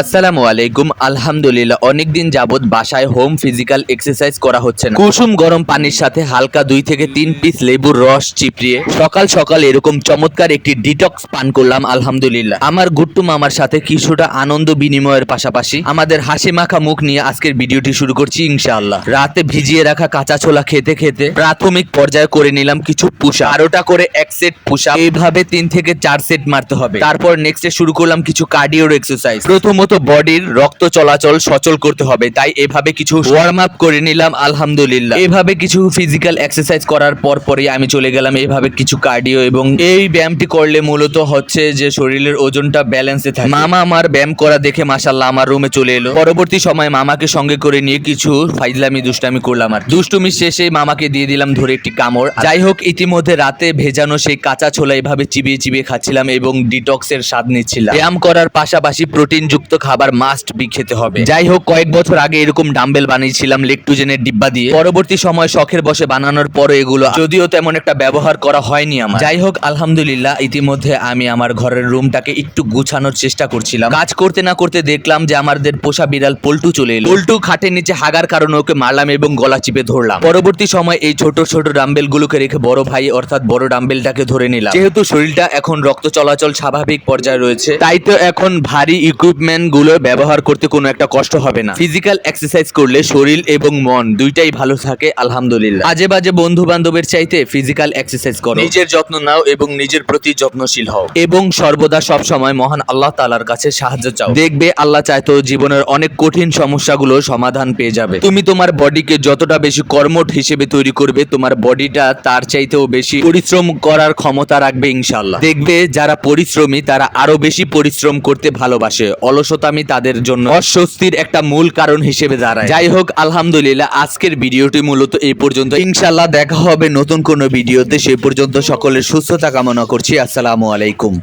আসসালামু আলাইকুম। আলহামদুলিল্লাহ, অনেকদিন যাবত বাসায় হোম ফিজিক্যাল এক্সারসাইজ করা হচ্ছে না। কুসুম গরম পানির সাথে হালকা 2 থেকে 3 পিস লেবুর রস চিপড়িয়ে সকাল সকাল এরকম চমৎকার একটি ডিটক্স পান করলাম। আলহামদুলিল্লাহ, আমার গুট্টু মামার সাথে কিছুটা আনন্দ বিনিময়ের পাশাপাশি আমাদের হাসি মাখা মুখ নিয়ে আজকের ভিডিওটি শুরু করছি ইনশাআল্লাহ। রাতে ভিজিয়ে রাখা কাঁচা ছোলা খেতে খেতে প্রাথমিক পর্যায়ে করে নিলাম কিছু পুশ আপ। 12টা করে এক সেট পুশ আপ, এইভাবে 3 থেকে 4 সেট মারতে হবে। তারপর নেক্সটে শুরু করলাম কিছু কার্ডিওর এক্সারসাইজ। প্রথমত বডির রক্ত চলাচল সচল করতে হবে, তাই এভাবে কিছু ওয়ার্ম আপ করে নিলাম। আলহামদুলিল্লাহ, এভাবে কিছু ফিজিক্যাল এক্সারসাইজ করার পরই আমি চলে গেলাম এভাবে কিছু কার্ডিও, এবং এই ব্যায়ামটি করলে মূলত হচ্ছে যে শরীরের ওজনটা ব্যালেন্সে থাকে। মামা আমার ব্যায়াম করা দেখে মাশাআল্লাহ আমার রুমে চলে এলো। পরবর্তী সময় মামাকে সঙ্গে করে নিয়ে কিছু ফাইজলামি দুষ্টামি করলাম, আর দুষ্টুমি শেষে মামাকে দিয়ে দিলাম ধরে একটি কামড়। যাই হোক, ইতিমধ্যে রাতে ভেজানো সেই কাঁচা ছোলা এভাবে চিবিয়ে চিবিয়ে খাচ্ছিলাম এবং ডিটক্সের স্বাদ নিচ্ছিলাম। ব্যায়াম করার পাশাপাশি প্রোটিনযুক্ত খাবার মাস্ট বি খেতে হবে। যাই হোক, কয়েক বছর আগে এরকম ডাম্বেল বানিয়েছিলাম লেকটোজেনের ডিব্বা দিয়ে। পরবর্তী সময় শখের বসে বানানোর পরে এগুলো যদিও তেমন একটা ব্যবহার করা হয়নি আমার। যাই হোক, আলহামদুলিল্লাহ, ইতিমধ্যে আমি আমার ঘরের রুমটাকে একটু গুছানোর চেষ্টা করছিলাম। কাজ করতে না করতে দেখলাম যে আমাদের পোষা বিড়াল পল্টু চলে এলো। পল্টু খাটের নিচে হাগার কারণে ওকে মারলাম এবং গলা চিপে ধরলাম। পরবর্তী সময় এই ছোট ছোট ডাম্বেল গুলোকে রেখে বড় ভাই অর্থাৎ বড় ডাম্বেলটাকে ধরে নিলাম। যেহেতু শরীরটা এখন রক্ত চলাচল স্বাভাবিক পর্যায়ে রয়েছে, তাই তো এখন ভারী ইকুইপমেন্ট গুলো ব্যবহার করতে কোনো একটা কষ্ট হবে না। ফিজিক্যাল এক্সারসাইজ করলে শরীর এবং মন দুইটাই ভালো থাকে। আলহামদুলিল্লাহ, আজে বাজে বন্ধু বান্ধবের চাইতে ফিজিক্যাল এক্সারসাইজ করো, নিজের যত্ন নাও এবং নিজের প্রতি যত্নশীল হও, এবং সর্বদা সব সময় মহান আল্লাহ তাআলার কাছে সাহায্য চাও। দেখবে আল্লাহ চাইতো জীবনের অনেক কঠিন সমস্যাগুলো সমাধান পেয়ে যাবে। তুমি তোমার বডিকে যতটা বেশি কর্মঠ হিসেবে তৈরি করবে, তোমার বডিটা তার চাইতেও বেশি পরিশ্রম করার ক্ষমতা রাখবে ইনশাআল্লাহ। দেখবে যারা পরিশ্রমী তারা আরো বেশি পরিশ্রম করতে ভালোবাসে। অলসতামি তাদের জন্য অস্বস্তির একটা মূল কারণ হিসেবে দাঁড়ায়। যাই হোক, আলহামদুলিল্লাহ, আজকের ভিডিওটি মূলত এই পর্যন্ত। ইনশাআল্লাহ দেখা হবে নতুন কোনো ভিডিওতে। সেই পর্যন্ত সকলের সুস্থতা কামনা করছি। আসসালামু আলাইকুম।